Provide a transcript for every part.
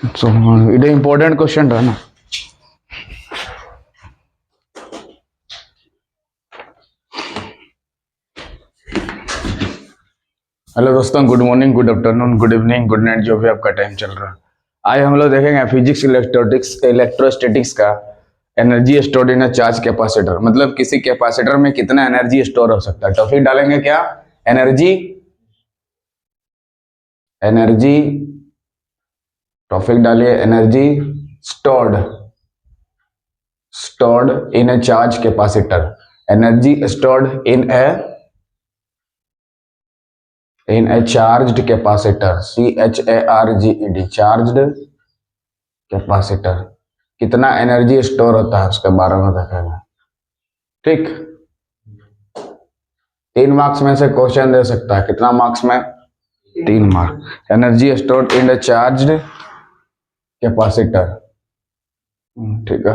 So, it is important question है ना. Hello दोस्तों, good morning, good afternoon, good evening, good night, जो भी आपका टाइम चल रहा है. आज हम लोग देखेंगे फिजिक्स इलेक्ट्रोस्टैटिक्स का energy stored in a charge capacitor. मतलब किसी कैपेसिटर में कितना एनर्जी स्टोर हो सकता है. टॉपिक डालेंगे क्या? एनर्जी टॉपिक डालिए energy stored in a charge capacitor. Energy stored in a charged capacitor, CHARGED, charged capacitor. कितना एनर्जी स्टोर होता है उसके बारे में देखेंगे. ठीक, 3 मार्क्स में से क्वेश्चन दे सकता है. कितना मार्क्स में? 3 marks. Energy stored in a charged capacitor. ठीक है.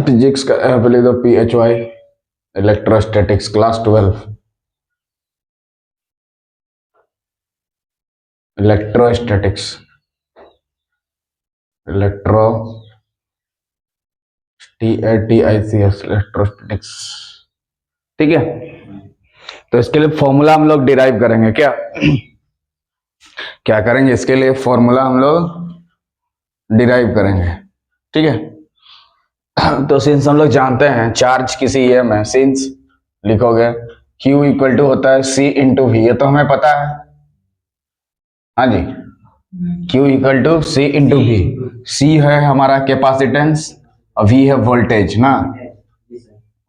फिजिक्स का लिख दो PHY, electrostatics class 12. Electrostatics, electrostatics. ठीक है. तो इसके लिए फॉर्मूला हम लोग डिराइव करेंगे. क्या करेंगे? इसके लिए फॉर्मूला हम लोग डिराइव करेंगे. ठीक है. तो सिंस हम लोग जानते हैं चार्ज किसी ये में, सिंस लिखोगे Q इक्वल टू होता है C इंटू V, ये तो हमें पता है. हाँ जी, Q equal to C into V. C है हमारा कैपेसिटेंस और V है वोल्टेज ना.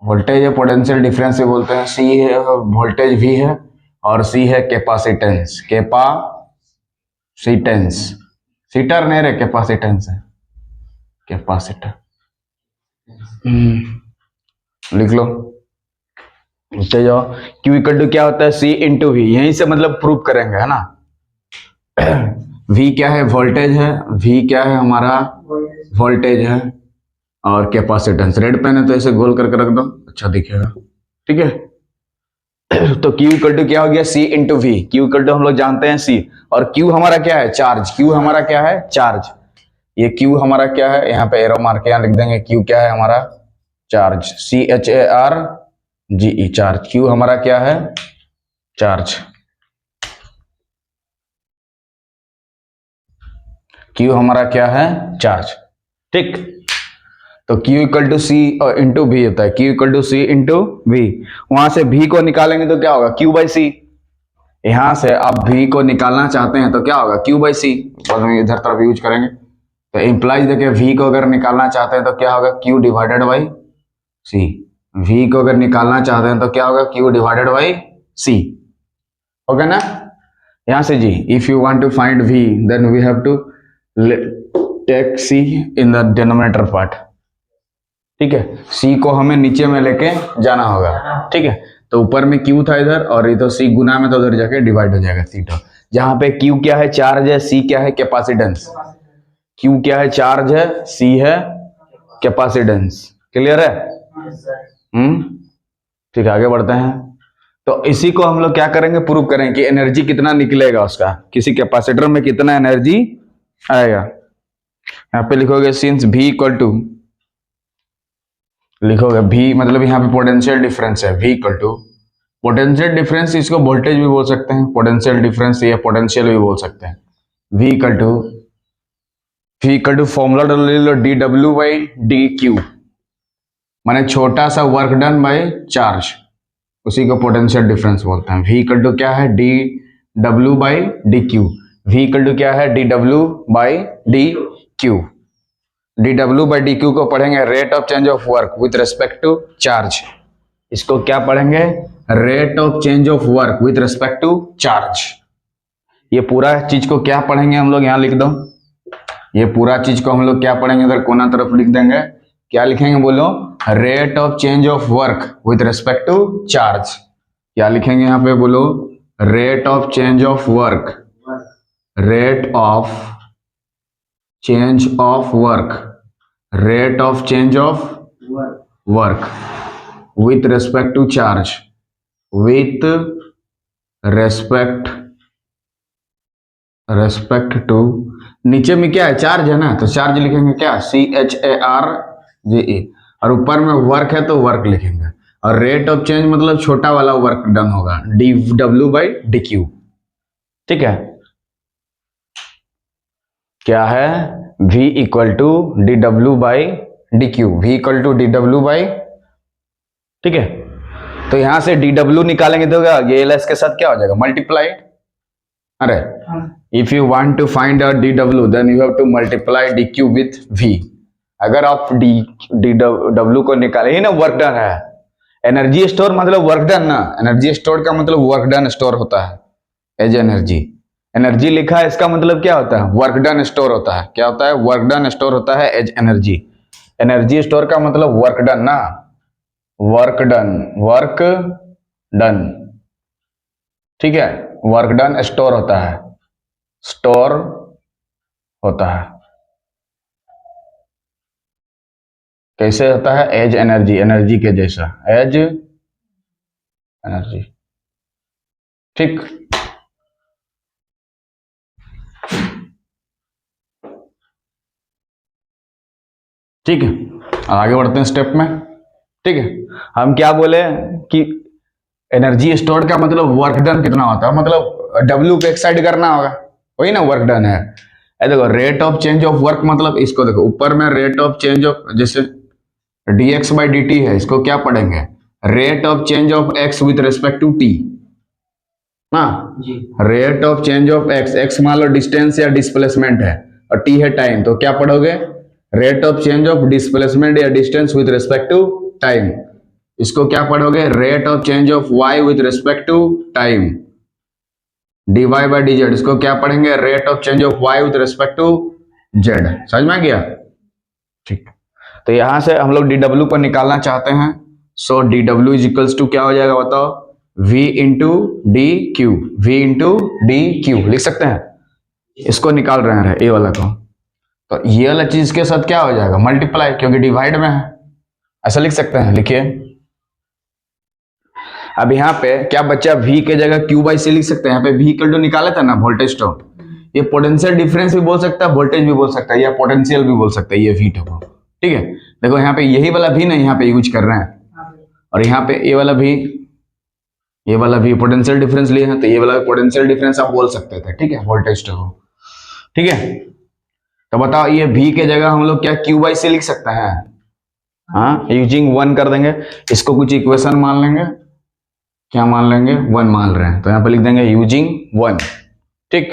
वोल्टेज है पोटेंशियल डिफरेंस से बोलते हैं. C है वोल्टेज, V है, और C है कैपेसिटेंस. सीटर नहीं रे, कैपेसिटेंस है. कैपेसिटर लिख लो. उठते जाओ. Q इक्वल टू क्या होता है? C into V. यहीं से मतलब प्रूव करेंगे है ना. V क्या है? वोल्टेज है. V क्या है? हमारा वोल्टेज है. और कैपेसिटेंस रेड पेन है तो ऐसे गोल करके रख दो, अच्छा दिखेगा. ठीक है. तो Q इक्वल टू क्या हो गया? C into V. Q equal to हम लोग जानते हैं C, और Q हमारा क्या है? चार्ज. Q हमारा क्या है? चार्ज. ये Q हमारा क्या है? यहाँ पे एरो मार के यहाँ लिख देंगे. Q क्या है हमारा? चार्ज. CHARGE, charge. Q हमारा क्या है? चार्ज. Q हमारा क्या है? चार्ज. ठीक. तो Q equal to C into V होता है. Q equal to C into V. वहां से V को निकालेंगे तो क्या होगा? Q by C. यहां से आप V को निकालना चाहते हैं तो क्या होगा? Q by C. इधर तरफ यूज करेंगे तो इंप्लाइज देखिए, V को अगर निकालना चाहते हैं तो क्या होगा? Q divided by C. V को अगर निकालना चाहते हैं तो क्या होगा? Q divided by C. Okay ना. यहां से जी, if you want to find V then we have to take C in the denominator part. ठीक है. C को हमें नीचे में लेके जाना होगा. ठीक है. तो ऊपर में Q था इधर, और ये तो C गुना में तो उधर जाके डिवाइड हो जाएगा C. तो जहां पे Q क्या है? चार्ज है. C क्या है? कैपेसिटेंस. Q क्या है? चार्ज है. C है कैपेसिटेंस. क्लियर है? ठीक है, आगे बढ़ते हैं. तो इसी को हम लोग क्या करेंगे? प्रूव करेंगे कि एनर्जी कितना निकलेगा उसका, किसी कैपेसिटर में कितना एनर्जी आएगा. यहाँ पे लिखोगे सिंस V इक्वल टू, लिखोगे V मतलब यहाँ पे पोटेंशियल डिफरेंस है. V equal to potential difference, इसको वोल्टेज भी बोल सकते हैं. पोटेंशियल डिफरेंस या पोटेंशियल भी बोल सकते हैं. V इक्वल टू फॉर्मूला ले लो dW बाई dQ, माने छोटा सा वर्क डन बाय चार्ज, उसी को पोटेंशियल डिफरेंस बोलते हैं. V इक्वल टू क्या है? dW by dQ. V equal to क्या है? dW by dQ. dW by dQ को पढ़ेंगे rate of change of work with respect to charge. इसको क्या पढ़ेंगे? Rate of change of work with respect to charge. ये पूरा चीज को क्या पढ़ेंगे हम लोग? यहाँ लिख दो. ये पूरा चीज को हम लोग क्या पढ़ेंगे? इधर कोना तरफ लिख देंगे. क्या लिखेंगे बोलो? Rate of change of work with respect to charge. क्या लिखेंगे यहाँ पे बोलो? Rate of change of work, rate of change of work, rate of change of work with respect to charge, with respect respect to, नीचे में क्या है, charge है ना, तो चार्ज लिखेंगे क्या, CHARGE, और ऊपर में वर्क है तो वर्क लिखेंगे, और रेट ऑफ चेंज मतलब छोटा वाला वर्क डन होगा, dW/dQ। ठीक है, क्या है, V equal to dW/dQ, V equal to dW, ठीक है। तो यहां से dW निकालेंगे तो क्या, ये LS के साथ क्या हो जाएगा, मल्टीप्लाई। अरे if you want to find out dW then you have to multiply dQ with V। अगर आप dW को निकाले ही ना, वर्क डन है, एनर्जी स्टोर मतलब वर्क डन ना, एनर्जी स्टोर का मतलब वर्क डन स्टोर होता है एज एनर्जी। एनर्जी लिखा है, इसका मतलब क्या होता है, वर्क डन स्टोर होता है। क्या होता है, वर्क डन स्टोर होता है एज एनर्जी। एनर्जी स्टोर का मतलब वर्क डन ना, वर्क डन, वर्क डन, ठीक है, वर्क डन स्टोर होता है, स्टोर होता है। कैसे होता है, एज एनर्जी, एनर्जी के जैसा, एज एनर्जी। ठीक, ठीक है, आगे बढ़ते हैं स्टेप में। ठीक है, हम क्या बोले कि एनर्जी स्टोर का मतलब वर्क डन कितना होता है, मतलब W को एक्साइड करना होगा, वही ना वर्क डन है। देखो rate of change of work मतलब इसको देखो, ऊपर में रेट ऑफ चेंज ऑफ, जैसे dx/dt है, इसको क्या पढ़ेंगे, rate of change of x with respect to t ना, rate of change of x, x मान लो डिस्टेंस या डिस्प्लेसमेंट है, और t है टाइम, तो क्या पढ़ोगे, rate of change of displacement या distance with respect to time. इसको क्या पढ़ोगे, rate of change of y with respect to time, dy/dz। इसको क्या पढ़ेंगे, rate of change of y with respect to z। समझ में गया, ठीक। तो यहां से हम लोग dW को निकालना चाहते हैं, सो dW इज इक्वल्स टू क्या हो जाएगा बताओ, V into D Q, V into D Q लिख सकते हैं, इसको निकाल रहे हैं ए वाला को, तो ये वाला चीज के साथ क्या हो जाएगा, मल्टीप्लाई, क्योंकि डिवाइड में है, ऐसा लिख सकते हैं, लिखिए। अब यहाँ पे क्या बच्चा, V के जगह Q/C लिख सकते हैं, यहाँ पे V इक्वल टू निकाला था ना, वोल्टेज तो ये पोटेंशियल डिफरेंस भी बोल सकता है, वोल्टेज भी बोल सकता है, या पोटेंशियल भी बोल सकता है, ये V को, ठीक है। देखो यहाँ पे यही वाला भी ना यहाँ पे यूज कर रहे हैं, और यहाँ पे ये वाला भी, ये वाला भी पोटेंशियल डिफरेंस लिए हैं, तो ये वाला पोटेंशियल डिफरेंस आप बोल सकते थे, ठीक है, वोल्टेज को, ठीक है। तो बताओ ये V के जगह हम लोग क्या Q/C लिख सकते हैं, हाँ, यूजिंग 1 कर देंगे, इसको कुछ इक्वेशन मान लेंगे, क्या मान लेंगे, 1 मान रहे हैं, तो यहाँ पे लिख देंगे यूजिंग 1, ठीक।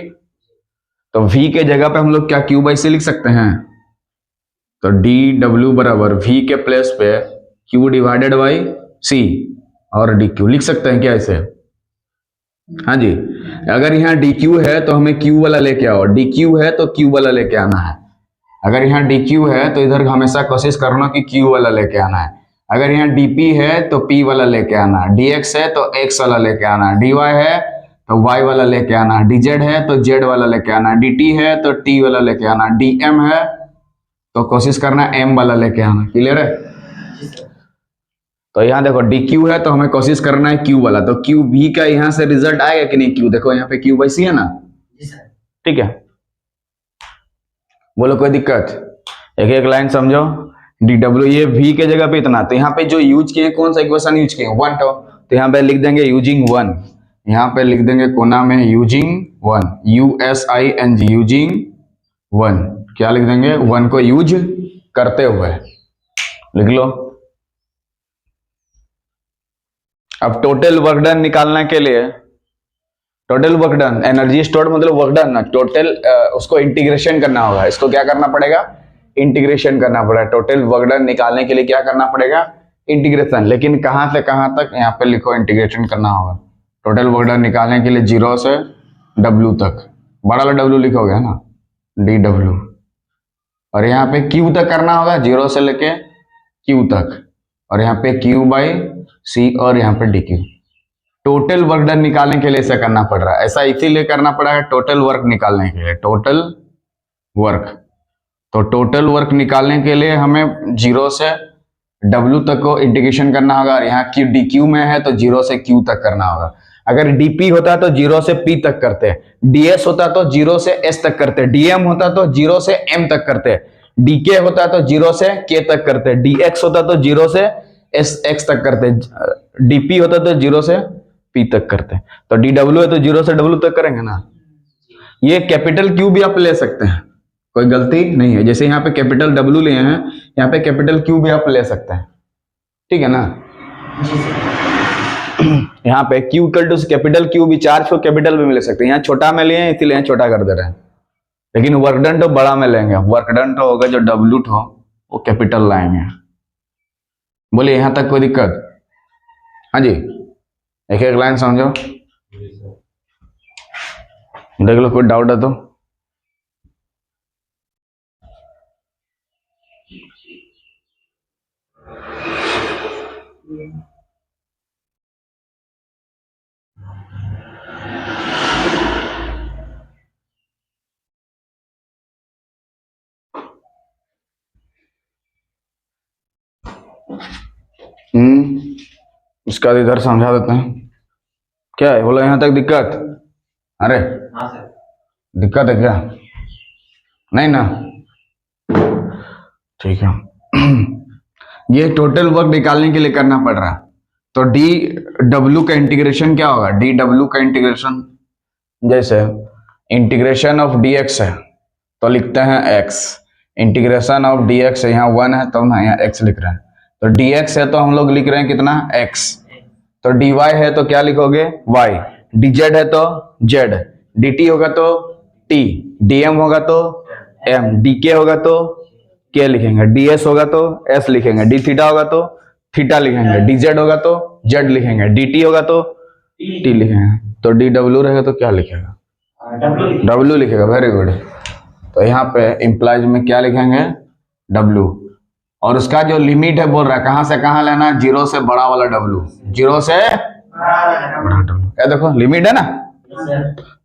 तो V के जगह पे हम लोग क्या Q/C लिख सकते हैं, तो dW बराबर V के प्लेस पे Q/C और dQ लिख सकते हैं क्या ऐसे, हाँ जी। अगर यहाँ dQ है तो हमें Q वाला लेके आओ, dQ है तो Q वाला लेके आना है। अगर यहाँ dQ है तो इधर हमेशा कोशिश करना कि Q वाला लेके आना है। अगर यहाँ dP है तो P वाला लेके आना, dx है तो x वाला लेके आना, dy है तो y वाला लेके आना, dz है तो z वाला लेके आना, dt है तो t वाला लेके आना, dm है तो कोशिश करना m वाला लेके आना। क्लियर है, तो यहाँ देखो dq है तो हमें कोशिश करना है q वाला, तो qb का यहाँ से रिजल्ट आएगा कि नहीं, q देखो यहाँ पे Q/C है ना, ठीक है। बोलो कोई दिक्कत, एक एक लाइन समझो, dW ये V के जगह पे इतना, तो यहाँ पे जो यूज किए कौन सा इक्वेशन यूज किए, 1 तो यहाँ पे लिख देंगे यूजिंग 1, यहाँ पे लिख देंगे कोना में यूजिंग 1, USING यूजिंग 1, क्या लिख देंगे, 1 को यूज करते हुए, लिख लो। अब टोटल वर्क डन निकालने के लिए, total work done, energy stored मतलब वर्क डन ना, टोटल उसको इंटीग्रेशन करना होगा, इसको क्या करना पड़ेगा, इंटीग्रेशन करना पड़ेगा। टोटल वर्क डन निकालने के लिए क्या करना पड़ेगा, इंटीग्रेशन, लेकिन कहां से कहां तक, यहाँ पे लिखो इंटीग्रेशन करना होगा। टोटल वर्क डन निकालने के लिए 0 से W तक, बड़ा वाला W लिखोगे ना, dW, और यहाँ पे Q तक करना होगा, 0 से लेके Q तक, और यहाँ पे Q/C और यहाँ पे dQ। टोटल वर्क डन निकालने के लिए ऐसा करना पड़ रहा है, ऐसा इसीलिए करना पड़ा है टोटल वर्क निकालने के लिए, टोटल वर्क। तो टोटल वर्क निकालने के लिए हमें 0 से W तक को इंटीग्रेशन करना होगा, और यहाँ dQ में है तो 0 से Q तक करना होगा। अगर डीपी होता तो 0 से पी तक करते, डीएस होता तो 0 से एस तक करते, डीएम होता तो 0 से एम तक करते, डीके होता तो 0 से के तक करते, डीएक्स होता तो 0 से एस एक्स तक करते, डीपी होता तो 0 से पी तक करते। तो डी डब्ल्यू है तो 0 से डब्ल्यू तक करेंगे ना। ये कैपिटल क्यू भी आप ले सकते हैं, कोई गलती नहीं है। जैसे यहाँ पे कैपिटल डब्ल्यू लिए हैं, यहाँ पे कैपिटल क्यू भी आप ले सकते हैं, ठीक है ना। यहाँ पे Q equal to capital Q भी, चार्ज को कैपिटल में ले सकते हैं। यहाँ छोटा में लिए हैं इसीलिए यहाँ छोटा कर दे रहे हैं, लेकिन वर्क डन तो बड़ा में लेंगे। वर्क डन तो होगा जो W हो वो कैपिटल लाएंगे। बोलिए यहाँ तक कोई दिक्कत? हाँ जी, एक एक लाइन समझो, देख लो कोई डाउट है तो। इसका इधर समझा देते हैं। क्या है बोला यहाँ तक दिक्कत? अरे दिक्कत है क्या? नहीं ना, ठीक है। ये टोटल वर्क निकालने के लिए करना पड़ रहा है। तो डी डब्ल्यू का इंटीग्रेशन क्या होगा? डी डब्ल्यू का इंटीग्रेशन, जैसे इंटीग्रेशन ऑफ डी एक्स है तो लिखते हैं x, integration of D x है, यहाँ 1 है तो ना यहाँ एक्स लिख रहे हैं। तो डी एक्स है तो हम लोग लिख रहे हैं कितना? एक्स। तो डी वाई है तो क्या लिखोगे? वाई। डी जेड है तो जेड, डी टी होगा तो टी, डी एम होगा तो एम, डी के होगा तो के लिखेंगे, डी एस होगा तो एस लिखेंगे, डी थीटा होगा तो थीटा लिखेंगे, डी जेड होगा तो जेड लिखेंगे, डी टी होगा तो टी लिखेंगे। तो डी डब्ल्यू रहेगा तो क्या लिखेगा? डब्ल्यू लिखेगा। Very good. तो यहाँ पे इंप्लाइज में क्या लिखेंगे? डब्ल्यू। और उसका जो लिमिट है बोल रहा है कहां से कहां लेना है? 0 से बड़ा वाला डब्ल्यू, 0 से बड़ा डब्ल्यू। क्या देखो लिमिट है ना,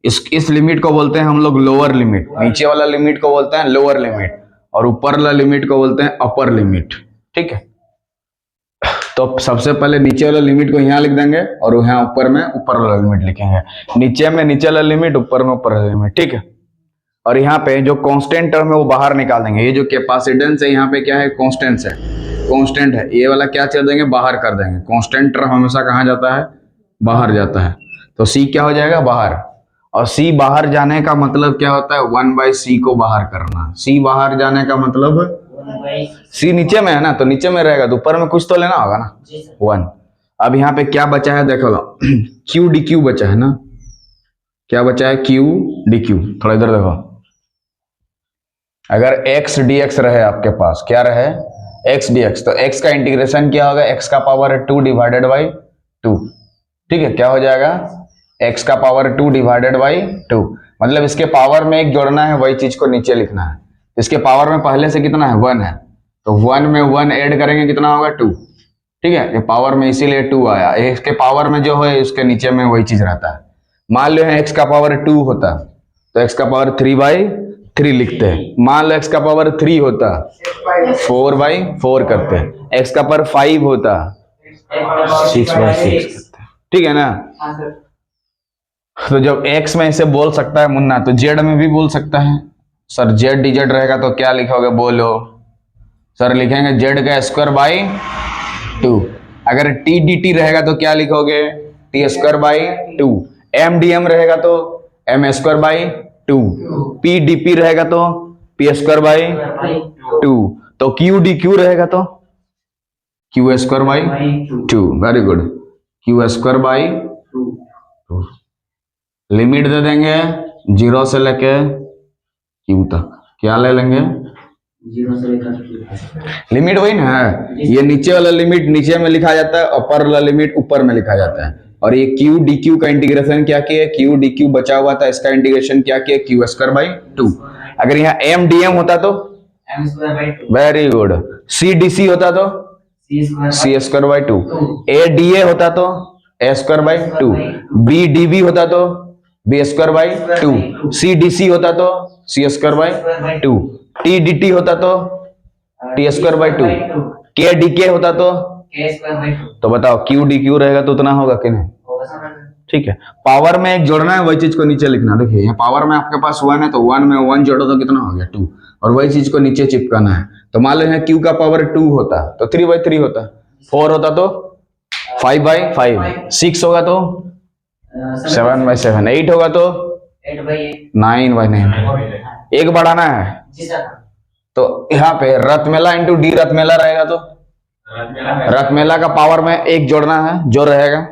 इस लिमिट को बोलते हैं हम लोग लोअर लिमिट, नीचे वाला लिमिट को बोलते हैं लोअर लिमिट, और ऊपर वाला लिमिट को बोलते हैं अपर लिमिट, ठीक है। तो सबसे पहले नीचे वाला लिमिट को यहाँ लिख देंगे और यहाँ ऊपर में ऊपर वाला लिमिट लिखेंगे, नीचे में नीचे वाला लिमिट, ऊपर में ऊपर वाला लिमिट, ठीक है। और यहाँ पे जो कांस्टेंट टर्म है वो बाहर निकाल देंगे। ये जो कैपेसिटेंस है यहाँ पे क्या है? कांस्टेंट है, कांस्टेंट है। ये वाला क्या कर देंगे? बाहर कर देंगे। कांस्टेंट टर्म हमेशा कहाँ जाता है? बाहर जाता है। तो C क्या हो जाएगा? बाहर। और C बाहर जाने का मतलब क्या होता है? 1/c को बाहर करना। C बाहर जाने का मतलब, C नीचे में है ना, तो नीचे में रहेगा तो ऊपर में कुछ तो लेना होगा ना, 1। अब यहाँ पे क्या बचा है देखो, Q dQ बचा है ना। क्या बचा है? Q dQ। थोड़ा इधर देखो, अगर x dx रहे आपके पास, क्या रहे? x dx, तो x का इंटीग्रेशन क्या होगा? x का पावर 2 डिवाइडेड बाई 2, ठीक है। क्या हो जाएगा? x का पावर 2 डिवाइडेड बाई 2, मतलब इसके पावर में एक जोड़ना है, वही चीज को नीचे लिखना है। इसके पावर में पहले से कितना है? 1 है, तो 1 में 1 ऐड करेंगे, कितना होगा? 2, ठीक है। ये पावर में इसीलिए 2 आया। इसके पावर में जो है उसके नीचे में वही चीज रहता है। मान लो x का पावर 2 होता तो x का पावर 3/3 लिखते हैं। मान लो x का पावर 3 होता 4/4 करते हैं। x का पावर 5 होता 6/6 करते हैं, ठीक है ना। तो जब x में इसे बोल सकता है मुन्ना, तो z में भी बोल सकता है। सर z dz रहेगा तो क्या लिखोगे? बोलो सर। लिखेंगे z का स्क्वायर बाई 2। अगर t dt रहेगा तो क्या लिखोगे? t square by 2। m dm रहेगा तो m square by 2। p dp रहेगा तो p स्क्वायर बाई 2। तो q dq रहेगा तो q square by 2। Very good, q square by 2। Limit दे देंगे 0 से लेके q तक। क्या ले लेंगे? 0 से लेकर लिमिट वही ना है। ये नीचे वाला लिमिट नीचे में लिखा जाता है, ऊपर वाला लिमिट ऊपर में लिखा जाता है। और ये q dq का इंटीग्रेशन क्या किया? q dq बचा हुआ था, इसका इंटीग्रेशन क्या किया? q square by 2। अगर यहाँ m dm होता तो m square by 2। Very good. c dc होता तो c square by 2। a da होता तो a square by 2। b db होता तो b square by 2। c dc होता तो c square by 2। t dt होता तो t square by 2। k dk होता तो k स्क्वायर बाई 2। तो बताओ q dq रहेगा तो उतना होगा कि नहीं? ठीक है, पावर में एक जोड़ना है, वही चीज को नीचे लिखना। देखिए यहाँ पावर में आपके पास 1 है तो 1 में 1 जोड़ो तो कितना हो गया 2, और वही चीज को नीचे चिपकाना है। तो मान लो यहाँ Q का पावर 2 होता तो 3/3 होता, 4 होता तो 5/5, 6 होगा तो 7/7, 8 होगा तो 8/8 9/9। एक बढ़ाना है जी सर। तो यहाँ पे रत्मेला इंटू डी रत्मेला रहेगा, तो रत्मेला का पावर में एक जोड़ना है जो रहेगा।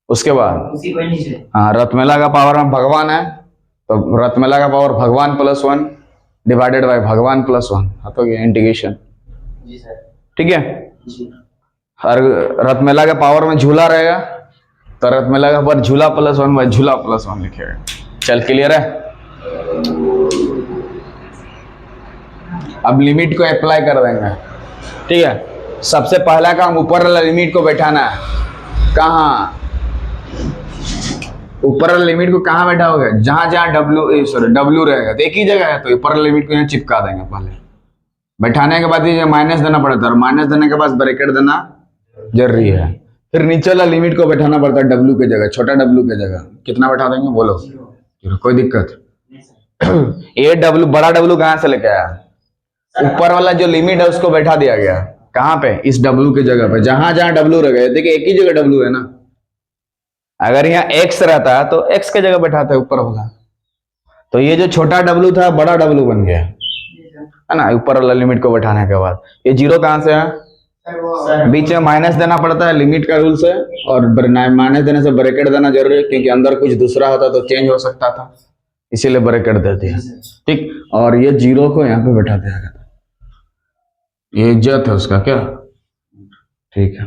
उसके बाद उसी को नीचे हाँ, रत्मेला का पावर में भगवान है तो रत्मेला का पावर भगवान +1 डिवाइडेड बाय भगवान +1, हाँ तो ये इंटीग्रेशन। जी सर। ठीक है, जी और रत्मेला के पावर में झूला रहेगा तो रत्मेला का पावर झूला +1 बाय झूला +1 लिखेगा। चल क्लियर है। अब लिमिट को अप्लाई कर देंगे। ठीक है, सबसे पहला काम ऊपर वाला लिमिट को बैठाना है। कहाँ? ऊपर वाला लिमिट को कहाँ बैठाओगे? जहां जहां W रहेगा तो एक ही जगह है, तो ऊपर वाला लिमिट को यहाँ चिपका देंगे। पहले बैठाने के बाद ये माइनस देना पड़ता है, और माइनस देने के बाद ब्रैकेट देना जरूरी है। फिर नीचे वाला लिमिट को बैठाना पड़ता है W के जगह, छोटा W के जगह। कितना बैठा देंगे बोलो? 0। कोई दिक्कत? ये W बड़ा W कहाँ से लेके आया? ऊपर वाला जो लिमिट है उसको बैठा दिया गया। कहाँ पे? इस W की जगह पे, जहां जहां W रह गए। देखिए एक ही जगह W है ना। अगर यहाँ X रहता है तो X के जगह बैठाते हैं ऊपर वाला, तो ये जो छोटा W था बड़ा W बन गया है ना, ऊपर वाला लिमिट को बैठाने के बाद। ये 0 कहाँ से है? बीच में माइनस देना पड़ता है लिमिट का रूल से, और माइनस देने से ब्रैकेट देना जरूरी है, क्योंकि अंदर कुछ दूसरा होता तो चेंज हो सकता था, इसीलिए ब्रैकेट देते हैं। ठीक, और ये 0 को यहाँ पे बैठा दिया गया। ये इज्जत है उसका क्या? ठीक है,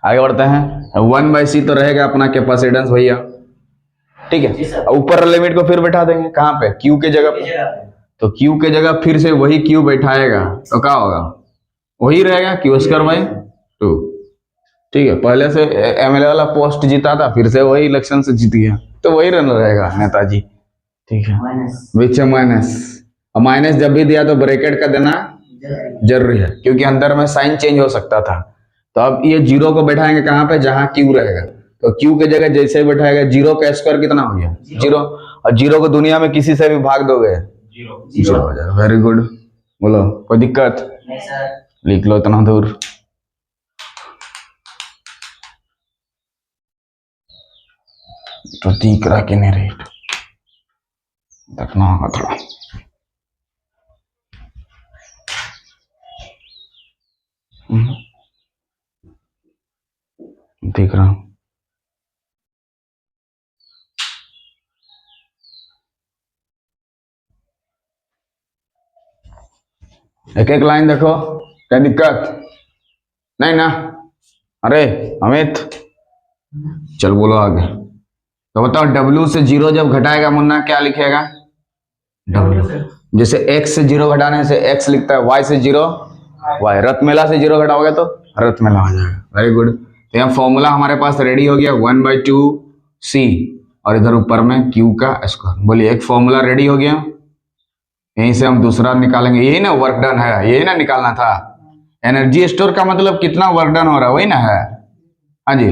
आगे बढ़ते हैं। 1/c तो रहेगा अपना कैपेसिटेंस भैया। ठीक है, ऊपर लिमिट को फिर बैठा देंगे कहाँ पे? Q के जगह पे। तो Q के जगह फिर से वही Q बैठाएगा तो क्या होगा? वही रहेगा Q²/2। ठीक है, पहले से MLA वाला पोस्ट जीता था, फिर से वही इलेक्शन से जीत गया, तो वही रन रहेगा नेताजी। ठीक है, बीच में माइनस, और माइनस जब भी दिया तो ब्रैकेट का देना जरूरी है, क्योंकि अंदर में साइन चेंज हो सकता था। तो अब ये 0 को बैठाएंगे कहाँ पे? जहां Q रहेगा। तो Q के जगह जैसे बैठाएगा, 0 का स्क्वायर कितना हो गया? 0। और 0 को दुनिया में किसी से भी भाग दोगे 0 हो जाएगा। वेरी गुड, बोलो कोई दिक्कत? नहीं सर। लिख लो इतना दूर। तो दिख रहा कि नहीं रेट देखना होगा थोड़ा। दिख रहा हूं। एक एक लाइन देखो, क्या दिक्कत नहीं ना? अरे अमित चल बोलो आगे। तो बताओ W से 0 जब घटाएगा मुन्ना क्या लिखेगा? W। जैसे X से 0 घटाने से X लिखता है, Y से 0 Y, रत्मेला से 0 घटाओगे तो रत्मेला हो जाएगा। Very good. तो यहाँ फॉर्मूला हमारे पास रेडी हो गया 1/2c, और इधर ऊपर में Q का स्क्वायर। बोलिए एक फॉर्मूला रेडी हो गया। यहीं से हम दूसरा निकालेंगे। यही ना वर्क डन है, यही ना निकालना था। एनर्जी स्टोर का मतलब कितना वर्क डन हो रहा है, वही ना है। हाँ जी,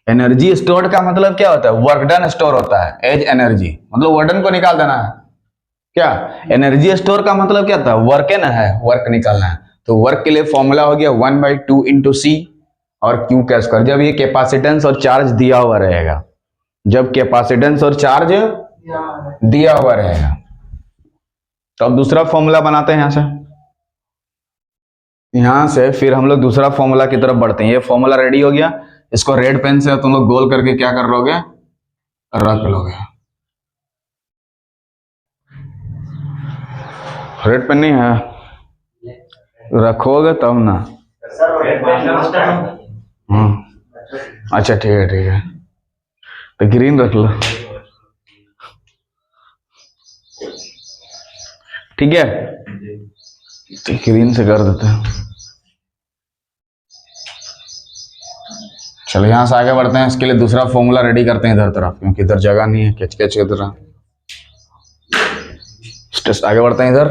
एनर्जी स्टोर का मतलब क्या होता है? वर्क डन स्टोर होता है एज एनर्जी, मतलब वर्क डन को निकाल देना है। क्या एनर्जी स्टोर का मतलब क्या था? वर्क है ना, है वर्क निकालना है। तो वर्क के लिए फॉर्मूला हो गया 1/2 × c और Q का स्क्वायर। जब ये कैपेसिटेंस और चार्ज दिया हुआ रहेगा, जब कैपेसिटेंस और चार्ज दिया हुआ रहेगा, तो अब दूसरा फॉर्मूला बनाते हैं। यहां से फिर हम लोग दूसरा फॉर्मूला की तरफ बढ़ते हैं। ये फॉर्मूला रेडी हो गया, इसको रेड पेन से तुम लोग गोल करके क्या कर लोगे? रख लोगे। रेड पेन नहीं है? रखोगे तब ना। अच्छा ठीक है, तो ग्रीन रख लो। ठीक है, तो ग्रीन से कर देते हैं। चलो यहां से आगे बढ़ते हैं। इसके लिए दूसरा फॉर्मूला रेडी करते हैं इधर तरफ, क्योंकि इधर जगह नहीं है कैच कैच की तरह। आगे बढ़ते हैं इधर।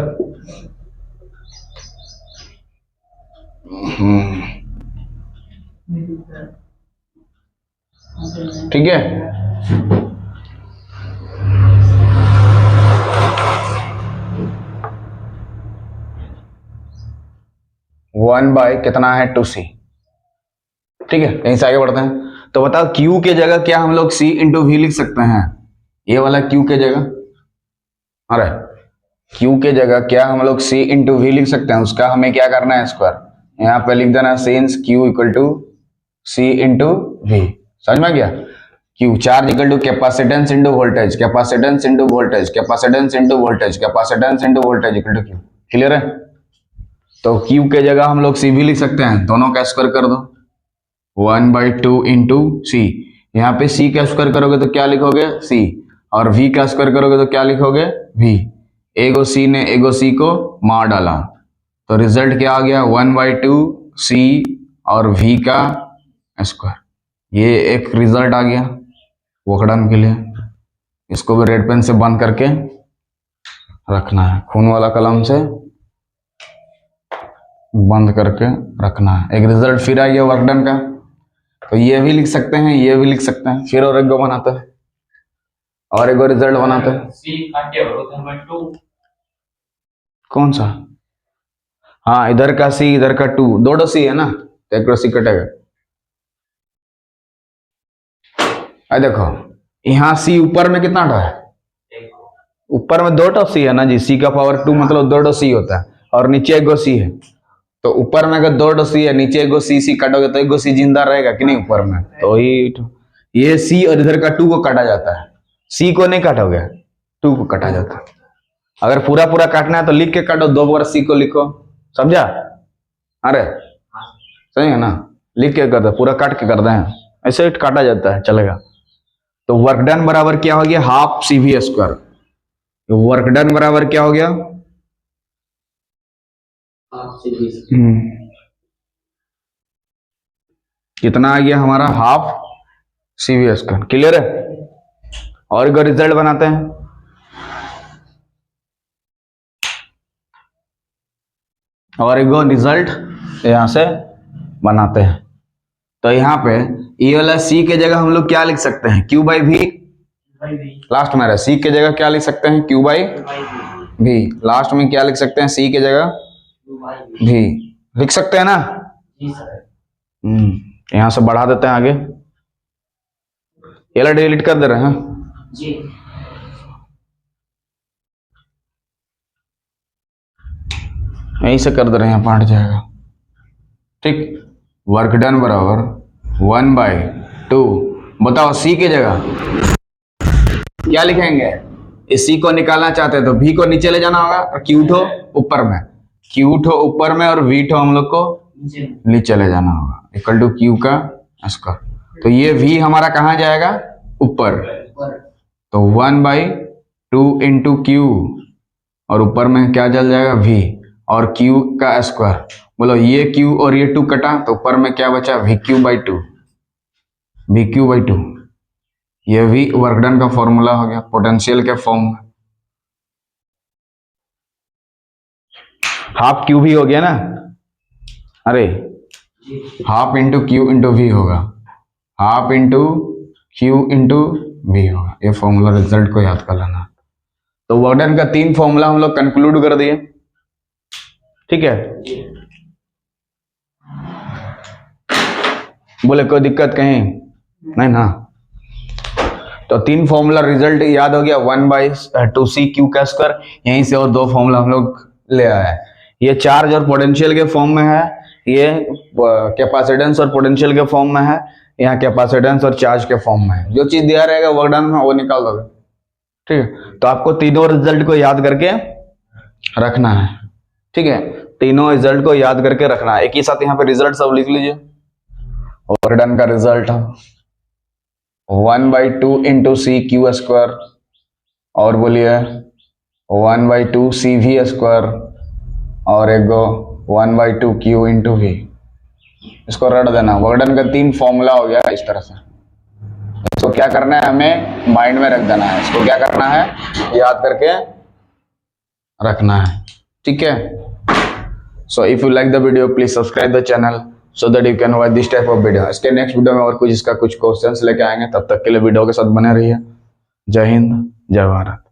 ठीक है, 1 बाय कितना है 2c। ठीक है, यहीं से आगे बढ़ते हैं। तो बताओ q के जगह क्या हम लोग c इंटू वी लिख सकते हैं? ये वाला q के जगह, अरे q के जगह क्या हम लोग c इंटू वी लिख सकते हैं? उसका हमें क्या करना है? स्क्वायर। यहाँ पे लिख देना since q equal to c into V. समझ में गया? q charge equal to capacitance into voltage, capacitance into voltage, capacitance into voltage, capacitance into voltage equal to q। Clear है? तो q के जगह हम लोग c भी लिख सकते हैं, दोनों का स्क्वायर कर दो 1/2 इंटू सी। यहाँ पे c का स्क्वायर करोगे तो क्या लिखोगे? c, और v का स्क्वायर करोगे तो क्या लिखोगे? v। एगो c ने एगो c को मार डाला, तो रिजल्ट क्या आ गया? 1/2 c और v का स्क्वायर। ये एक रिजल्ट आ गया वोकड़न के लिए। इसको भी रेड पेन से बंद करके रखना है, खून वाला कलम से बंद करके रखना है। एक रिजल्ट फिर आ गया वर्कडन का, तो ये भी लिख सकते हैं, ये भी लिख सकते हैं। फिर और एक गो बनाते हैं, और एक रिजल्ट बनाते हैं। कौन सा? हाँ, इधर का c इधर का 2, दो c है ना, तो एक c कटेगा। देखो यहाँ c ऊपर में कितना है? ऊपर में 2 c है ना जी, c का पावर 2 मतलब 2 c होता है, और नीचे एक c है। तो ऊपर में अगर 2 c है, नीचे एगो c काटोगे तो एगो c जिंदा रहेगा कि नहीं ऊपर में? तो ये c और इधर का 2 को काटा जाता है। c को नहीं काटोगे, 2 को काटा जाता है। अगर पूरा पूरा काटना है तो लिख के काटो, 2 बार c को लिखो। समझा? अरे सही है ना? लिख के कर दो, पूरा काट के कर दें, ऐसे काटा जाता है, चलेगा। तो वर्क डन बराबर क्या हो गया? Half CV square. Work done बराबर क्या हो गया? कितना आ गया हमारा? Half CV square. क्लियर है? और एक रिजल्ट बनाते हैं। और एक रिजल्ट यहां से बनाते हैं। तो यहाँ पे ये वाला c के जगह हम लोग क्या लिख सकते हैं? q/v। लास्ट में c के जगह क्या लिख सकते हैं? q/v। लास्ट में क्या लिख सकते हैं? c के जगह v लिख सकते हैं ना? यहाँ से बढ़ा देते हैं आगे, ये वाला डिलीट कर दे रहे हैं जी। यहीं से कर दे रहे हैं, पाट जाएगा। ठीक, वर्क डन बराबर 1/2। बताओ c के जगह क्या लिखेंगे? इस c को निकालना चाहते हैं तो v को नीचे ले जाना होगा, और q ठो ऊपर में, q ठो ऊपर में और v ठो हम लोग को नीचे ले जाना होगा, इक्वल टू q का स्क्वायर। तो ये v हमारा कहाँ जाएगा? ऊपर। तो 1/2 इंटू q, और ऊपर में क्या चल जाएगा? v, और q का स्क्वायर। बोलो ये q और ये 2 कटा, तो ऊपर में क्या बचा? vq/2। vq/2 ये v वर्कडन का फॉर्मूला हो गया, पोटेंशियल के फॉर्म में। हाफ q भी हो गया ना? अरे half into q into V होगा, half into q into V होगा। ये फॉर्मूला रिजल्ट को याद कर लेना। तो वर्कडन का 3 फॉर्मूला हम लोग कंक्लूड कर दिए। ठीक है, बोले कोई दिक्कत कहीं नहीं ना? तो 3 फॉर्मूला रिजल्ट याद हो गया, 1/2c q का स्क्वायर। यहीं से और 2 फॉर्मूला हम लोग ले आए हैं। ये चार्ज और पोटेंशियल के फॉर्म में है, ये कैपेसिटेंस और पोटेंशियल के फॉर्म में है, यहाँ कैपेसिटेंस और चार्ज के फॉर्म में है। जो चीज दिया रहेगा वर्कडन में वो निकाल दोगे। ठीक है, तो आपको तीनों रिजल्ट को याद करके रखना है। ठीक है, तीनों रिजल्ट को याद करके रखना है। एक ही साथ यहाँ पे रिजल्ट सब लिख लीजिए। वर्कडन का result 1/2 into C Q square, और बोलिए 1/2 CV स्क्वायर, और एक 1/2 Q इंटू वी। इसको रट देना। वर्कडन का 3 फॉर्मूला हो गया इस तरह से। इसको क्या करना है? हमें माइंड में रख देना है। इसको क्या करना है? याद करके रखना है। ठीक है, so if you like the video please subscribe the channel so that you can watch this type of video। इसके नेक्स्ट वीडियो में और कुछ इसका कुछ क्वेश्चंस लेके आएंगे। तब तक के लिए वीडियो के साथ बने रहिए। जय हिंद, जय भारत।